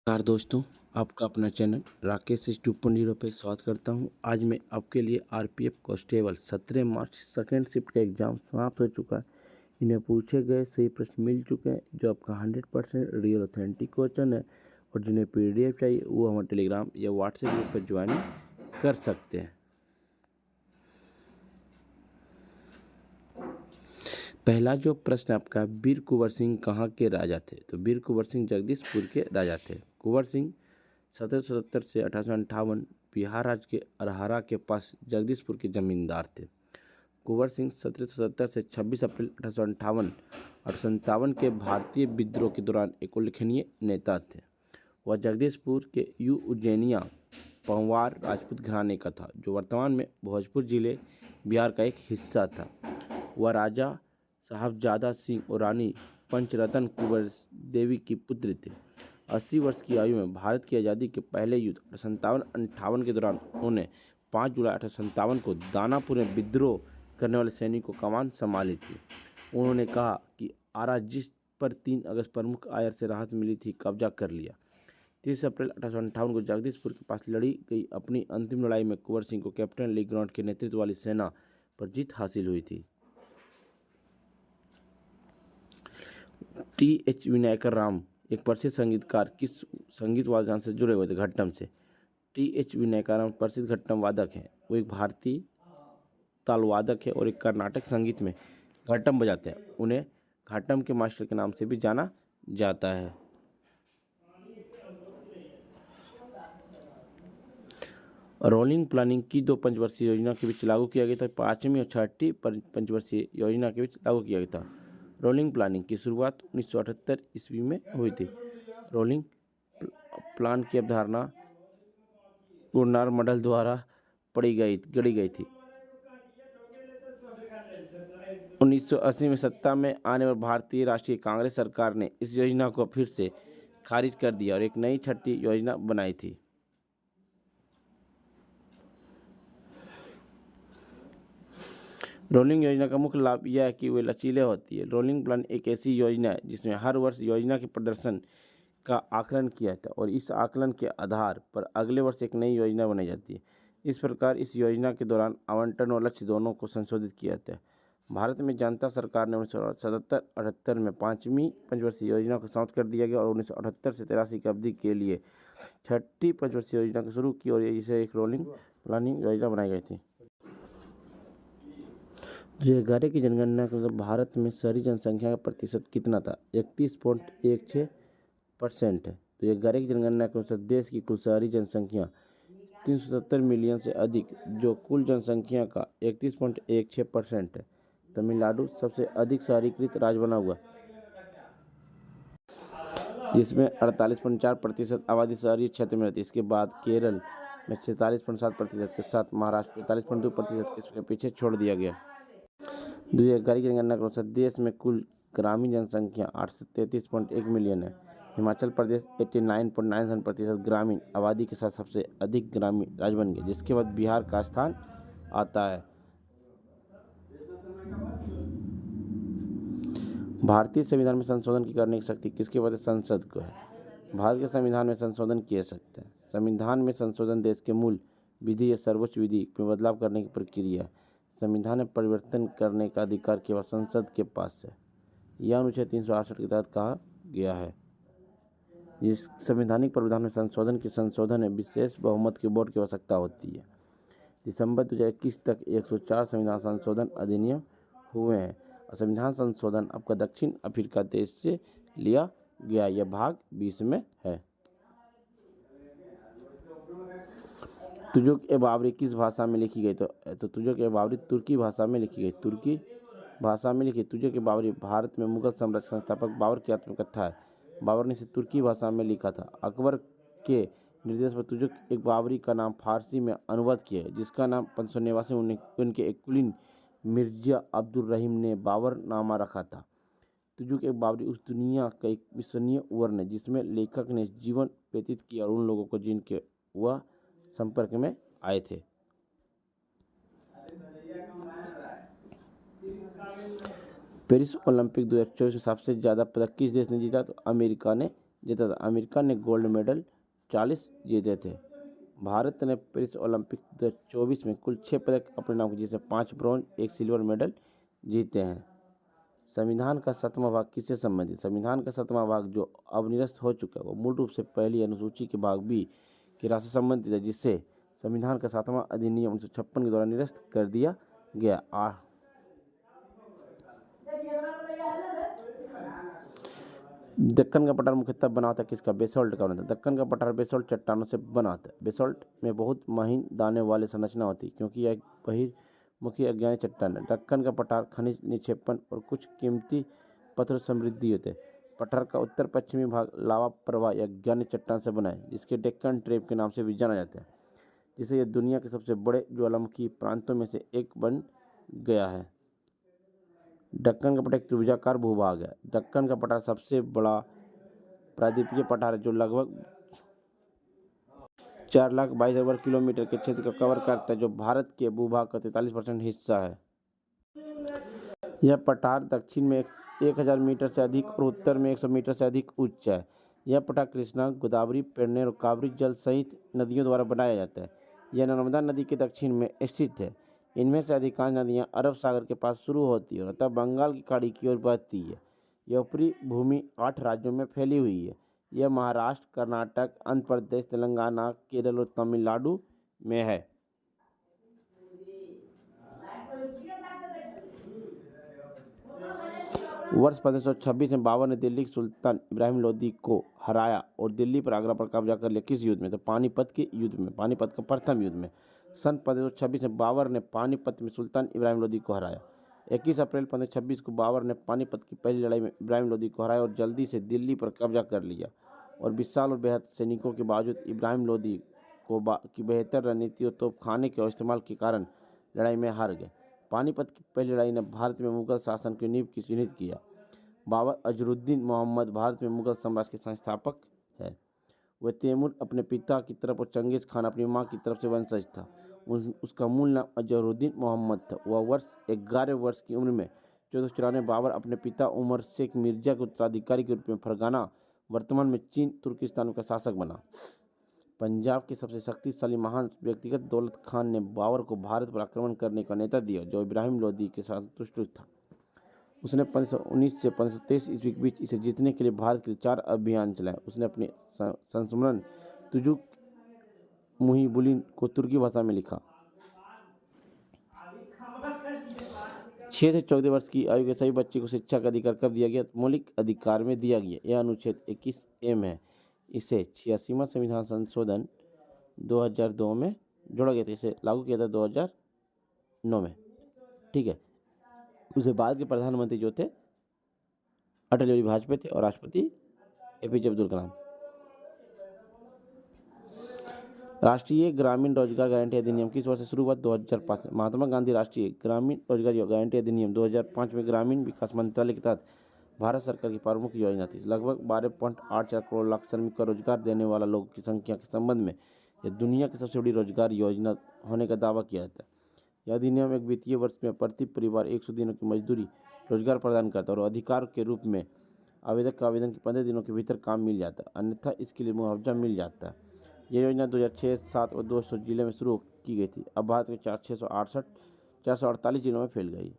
नमस्कार दोस्तों, आपका अपना चैनल राकेश इस 2.0 पे स्वागत करता हूं। आज मैं आपके लिए RPF constable 17 March second shift का एग्ज़ाम समाप्त हो चुका है। इन्हें पूछे गए सही प्रश्न मिल चुके हैं जो आपका 100% रियल ऑथेंटिक क्वेश्चन है। और जिन्हें पीडीएफ चाहिए वो हमारे टेलीग्राम या व्हाट्सएप ग्रुप पर ज्वाइन कर सकते हैं। पहला जो प्रश्न आपका, वीर कुंवर सिंह कहाँ के राजा थे? तो वीर कुंवर सिंह जगदीशपुर के राजा थे। कुंवर सिंह 1777 से 1858 बिहार राज्य के अरहरा के पास जगदीशपुर के जमींदार थे। कुंवर सिंह 1777 से 26 अप्रैल 1857 के भारतीय विद्रोह के दौरान एक उल्लेखनीय नेता थे। वह जगदीशपुर के उज्जैनिया पंवार राजपूत घराने का था, जो वर्तमान में भोजपुर जिले बिहार का एक हिस्सा था। वह राजा साहबजादा सिंह और रानी पंचरतन कुंवर देवी की पुत्री थे। 80 वर्ष की आयु में भारत की आज़ादी के पहले युद्ध 57-58 के दौरान उन्होंने 5 जुलाई 1857 को दानापुर में विद्रोह करने वाले सैनिकों को कमान संभाली थी। उन्होंने कहा कि आरा, जिस पर 3 अगस्त प्रमुख आयर से राहत मिली थी, कब्जा कर लिया। 30 अप्रैल 1858 को जगदीशपुर के पास लड़ी गई अपनी अंतिम लड़ाई में कुंवर सिंह को कैप्टन ली ग्रांट के नेतृत्व वाली सेना पर जीत हासिल हुई थी। टी.एच. विनायकर राम एक प्रसिद्ध संगीतकार किस संगीत वाद्ययंत्र से जुड़े हुए थे? घट्टम से। टी.एच. विनायकर राम प्रसिद्ध घट्टम वादक हैं। वो एक भारतीय ताल वादक है और एक कर्नाटक संगीत में घट्टम बजाते हैं। उन्हें घट्टम के मास्टर के नाम से भी जाना जाता है। रोलिंग प्लानिंग की 2 पंचवर्षीय योजना के बीच लागू किया गया था। 5वीं और 6ठी पंचवर्षीय योजना के बीच लागू किया गया था। रोलिंग प्लानिंग की शुरुआत 1978 ईस्वी में हुई थी। रोलिंग प्लान की अवधारणा गुरनार मंडल द्वारा गढ़ी गई थी। 1980 में सत्ता में आने पर भारतीय राष्ट्रीय कांग्रेस सरकार ने इस योजना को फिर से खारिज कर दिया और एक नई 6ठी योजना बनाई थी। रोलिंग योजना का मुख्य लाभ यह है कि वे लचीले होती है। रोलिंग प्लान एक ऐसी योजना है जिसमें हर वर्ष योजना के प्रदर्शन का आकलन किया जाता है और इस आकलन के आधार पर अगले वर्ष एक नई योजना बनाई जाती है। इस प्रकार इस योजना के दौरान आवंटन और लक्ष्य दोनों को संशोधित किया जाता है। भारत में जनता सरकार ने 1977-78 में 5वीं पंचवर्षीय योजना को समाप्त कर दिया गया और 1978 से 83 की अवधि के लिए 6ठी पंचवर्षीय योजना को शुरू की और इसे एक रोलिंग प्लानिंग योजना बनाई गई थी। 2011 की जनगणना के अनुसार भारत में शहरी जनसंख्या का प्रतिशत कितना था? 31.16% है। तो 2011 की जनगणना के अनुसार देश की कुल शहरी जनसंख्या 370 मिलियन से अधिक, जो कुल जनसंख्या का 31.16% है। तमिलनाडु सबसे अधिक शहरीकृत राज्य बना हुआ, जिसमें 48.4% आबादी शहरी क्षेत्र में रहती है। इसके बाद केरल में 46.7% के साथ महाराष्ट्र 45.2% के पीछे छोड़ दिया गया। 2011 की जनगणना के अनुसार देश में कुल ग्रामीण जनसंख्या 833.1 मिलियन है। हिमाचल प्रदेश 89.97% ग्रामीण आबादी के साथ सबसे अधिक ग्रामीण राज्य बन गया, जिसके बाद बिहार का स्थान आता है। भारतीय संविधान में संशोधन की करने की शक्ति किसके पास? संसद को है। भारत के संविधान में संशोधन किए सकते हैं। संविधान में संशोधन देश के मूल विधि या सर्वोच्च विधि में बदलाव करने की प्रक्रिया है। संविधान में परिवर्तन करने का अधिकार केवल संसद के पास है। यह अनुच्छेद 368 के तहत कहा गया है। इस संवैधानिक प्रावधान में संशोधन में विशेष बहुमत के वोट की आवश्यकता होती है। दिसंबर 2021 तक 104 संविधान संशोधन अधिनियम हुए हैं। संविधान संशोधन आपका दक्षिण अफ्रीका देश से लिया गया। यह भाग 20 में है। तुजुक-ए-बाबरी किस भाषा में लिखी गई? तो तुजुक-ए-बाबरी तुर्की भाषा में लिखी गई। तुर्की भाषा में लिखी तुजुक-ए-बाबरी भारत में मुगल साम्राज्य संस्थापक बाबर की आत्मकथा है। बाबर ने इसे तुर्की भाषा में लिखा था। अकबर के निर्देश पर तुजुक-ए-बाबरी का नाम फारसी में अनुवाद किया है, जिसका नाम 1589 में उनके एक कुलीन मिर्जा अब्दुल रहीम ने बाबरनामा रखा था। तुजुक-ए-बाबरी उस दुनिया का एक विश्वसनीय वर्णन है जिसमें लेखक ने जीवन व्यतीत किया और उन लोगों को जिनके वह संपर्क में आए थे। पेरिस ओलंपिक 2024 में सबसे ज़्यादा पदक किस देश ने जीता? तो अमेरिका ने जीता था। अमेरिका ने गोल्ड मेडल 40 जीते थे। भारत ने पेरिस ओलंपिक 2024 में कुल 6 पदक अपने नाम किए, जिसमें 5 ब्रॉन्ज, 1 सिल्वर मेडल जीते हैं। संविधान का 7वां भाग किससे संबंधित? संविधान का 7वां भाग जो अब निरस्त हो चुका है वो मूल रूप से पहली अनुसूची के भाग बी की राशि संबंधित है, जिससे संविधान का 7वां अधिनियम 1956 के द्वारा निरस्त कर दिया गया। दक्कन का पठार मुख्यतः बना होता है किसका? बेसल्ट का बनता है। दक्कन का पठार बेसल्ट चट्टानों से बना होता है। बेसल्ट में बहुत महीन दाने वाले संरचना होती है क्योंकि यह बहिर्मुखी अज्ञानी चट्टान है। दक्कन का पठार खनिज निक्षेपण और कुछ कीमती पत्थर समृद्धि होते हैं। पठार का उत्तर पश्चिमी भाग लावा प्रवाह या अज्ञानी चट्टान से बना है, जिसके डेक्कन ट्रेप के नाम से भी जाना जाता है, जिससे यह दुनिया के सबसे बड़े ज्वालामुखी प्रांतों में से एक बन गया है। दक्कन का पठार एक त्रिभुजाकार भूभाग है। दक्कन का पठार सबसे बड़ा प्रायद्वीपीय पठार है जो लगभग 4,22,000 वर्ग किलोमीटर के क्षेत्र को कवर करता है, जो भारत के भूभाग का 43% हिस्सा है। यह पठार दक्षिण में 1,000 मीटर से अधिक और उत्तर में 100 मीटर से अधिक उच्च है। यह पठार कृष्णा, गोदावरी, पेन्नेर और कावेरी जल सहित नदियों द्वारा बनाया जाता है। यह नर्मदा नदी के दक्षिण में स्थित है। इनमें से अधिकांश नदियां अरब सागर के पास शुरू होती है और अतः बंगाल की खाड़ी की ओर बहती है। यह ऊपरी भूमि 8 राज्यों में फैली हुई है। यह महाराष्ट्र, कर्नाटक, आंध्र प्रदेश, तेलंगाना, केरल और तमिलनाडु में है। वर्ष 1526 में बाबर ने दिल्ली के सुल्तान इब्राहिम लोदी को हराया और दिल्ली पर आगरा पर कब्जा कर लिया। किस युद्ध में? तो पानीपत के युद्ध में, पानीपत का प्रथम युद्ध में। सन 1526 में बाबर ने पानीपत में सुल्तान इब्राहिम लोदी को हराया। 21 अप्रैल 1526 को बाबर ने पानीपत की पहली लड़ाई में इब्राहिम लोदी को हराया और जल्दी से दिल्ली पर कब्जा कर लिया, और विशाल और बेहद सैनिकों के बावजूद इब्राहिम लोदी की बेहतर रणनीति और तोपखाने के इस्तेमाल के कारण लड़ाई में हार गए। पानीपत की पहली लड़ाई ने भारत में मुगल शासन की नींव की चिन्हित किया। बाबर अजरुद्दीन मोहम्मद भारत में मुगल साम्राज्य के संस्थापक है। वह तैमूर अपने पिता की तरफ और चंगेज खान अपनी मां की तरफ से वंशज था। उसका मूल नाम अजरुद्दीन मोहम्मद था। वह वर्ष 11 वर्ष की उम्र में 1494 बाबर अपने पिता उमर शेख मिर्जा के उत्तराधिकारी के रूप में फरगाना, वर्तमान में चीन तुर्किस्तान का शासक बना। पंजाब के सबसे शक्तिशाली महान व्यक्तिगत दौलत खान ने बाबर को भारत पर आक्रमण करने का नेता दिया, जो इब्राहिम लोदी के साथ संतुष्ट था। उसने 1519 से 1523 ईस्वी के बीच इसे जीतने के लिए भारत के लिए 4 अभियान चलाए। उसने अपने संस्मरण तुजुक मुहिबुद्दीन को तुर्की भाषा में लिखा। 6 से 14 वर्ष की आयु के सभी बच्चे को शिक्षा का अधिकार कब दिया गया? मौलिक अधिकार में दिया गया। यह अनुच्छेद 21M है। इसे 86वां संविधान संशोधन 2002 में जोड़ा गया था। इसे लागू किया था 2009 में। ठीक है। उसके बाद के प्रधानमंत्री जो थे अटल बिहारी वाजपेयी थे और राष्ट्रपति APJ अब्दुल कलाम। राष्ट्रीय ग्रामीण रोजगार गारंटी अधिनियम किस वर्ष से शुरू हुआ? 2005 में। महात्मा गांधी राष्ट्रीय ग्रामीण रोजगार गारंटी अधिनियम 2005 में ग्रामीण विकास मंत्रालय के तहत भारत सरकार की प्रमुख योजना थी। लगभग 12.84 करोड़ लाख श्रमिक को रोजगार देने वाला लोगों की संख्या के संबंध में यह दुनिया की सबसे बड़ी रोजगार योजना होने का दावा किया जाता है। यह अधिनियम एक वित्तीय वर्ष में प्रति परिवार 100 दिनों की मजदूरी रोजगार प्रदान करता है और अधिकार के रूप में आवेदक का आवेदन के 15 दिनों के भीतर काम मिल जाता है, अन्यथा इसके लिए मुआवजा मिल जाता है। यह योजना 2006, 7 और 200 जिले में शुरू की गई थी। अब भारत के 448 जिलों में फैल गई।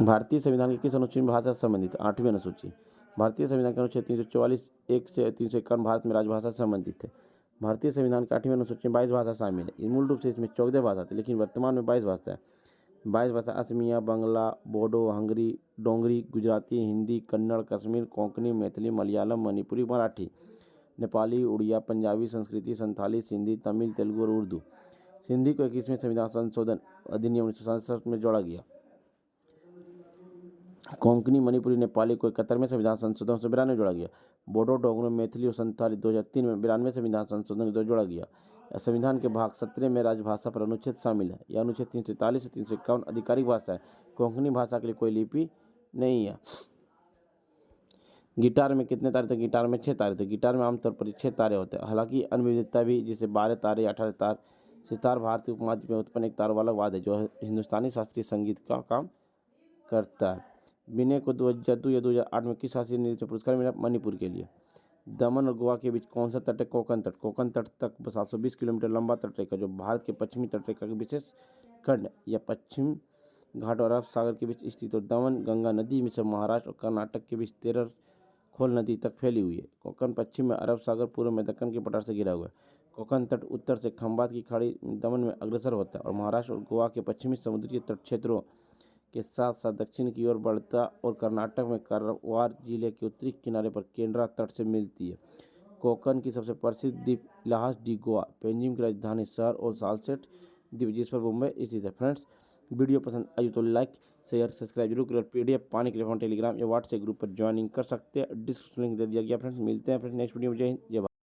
भारतीय संविधान के किस अनुच्छेद में भाषा से संबंधित? 8वीं अनुसूची। भारतीय संविधान के अनुच्छेद 344 1 से 351 भारत में राजभाषा से संबंधित है। भारतीय संविधान के 8वीं अनुसूची में 22 भाषा शामिल है। मूल रूप से इसमें 14 भाषा थी, लेकिन वर्तमान में 22 भाषा है। 22 भाषा असमिया, बांग्ला, बोडो, हंगरी, डोंगरी, गुजराती, हिंदी, कन्नड़, कश्मीर, कोंकणी, मैथिली, मलयालम, मणिपुरी, मराठी, नेपाली, उड़िया, पंजाबी, संस्कृति, संथाली, सिंधी, तमिल, तेलुगु और उर्दू। सिंधी को 21वें संविधान संशोधन अधिनियम 1967 में जोड़ा गया। कोंकणी, मणिपुरी, नेपाली को 71वें संविधान संशोधन 1992 जोड़ा गया। बोडो, डोगरो, मैथिली और संथाली 2003 में 92वें संविधान संशोधन के जोड़ा गया। संविधान के भाग 17 में राजभाषा पर अनुच्छेद शामिल है। यह अनुच्छेद 343 से 351 आधिकारिक भाषा है। कोंकणी भाषा के लिए कोई लिपि नहीं है। गिटार में कितने तारे थे? गिटार में 6 तारे थे। गिटार में आमतौर पर 6 तारे होते हैं, हालांकि अन्य विविधता भी, जैसे 12 तारे या 18 तार। सितार भारतीय उपमहाद्वीप में उत्पन्न एक तारों वाला वाद्य है जो हिंदुस्तानी शास्त्रीय संगीत का काम करता है। विनय को 2002 या 2008 में किस शास्त्रीय नृत्य पुरस्कार मिला? मणिपुर के लिए। दमन और गोवा के बीच कौन सा तट है? कोंकण तट। कोंकण तट तक 720 किलोमीटर लंबा तटरेखा जो भारत के पश्चिमी तटरेखा के विशेष खंड या पश्चिम घाट और अरब सागर के बीच स्थित और दमन गंगा नदी में से महाराष्ट्र और कर्नाटक के बीच तेरह खोल नदी तक फैली हुई है। कोंकण पश्चिम में अरब सागर, पूर्व में दक्कन के पठार से घिरा हुआ है। कोंकण तट उत्तर से खंबात की खाड़ी दमन में अग्रसर होता है और महाराष्ट्र और गोवा के पश्चिमी समुद्री तट क्षेत्रों के साथ साथ दक्षिण की ओर बढ़ता और कर्नाटक में कारवार जिले के उत्तरी किनारे पर केंद्रा तट से मिलती है। कोंकण की सबसे प्रसिद्ध द्वीप लाहस डी गोवा, पेंजिम की राजधानी शहर और सालसेट द्वीप जिस पर मुंबई स्थित है। फ्रेंड्स, वीडियो पसंद आई तो लाइक शेयर सब्सक्राइब जरूर करें। पीडीएफ पाने के लिए टेलीग्राम या व्हाट्सएप ग्रुप पर ज्वाइनिंग कर सकते हैं। डिस्क्रिप्शन लिंक दे दिया गया। फ्रेंड्स, मिलते हैं फ्रेंड्स नेक्स्ट वीडियो में। जय हिंद, जय भारत।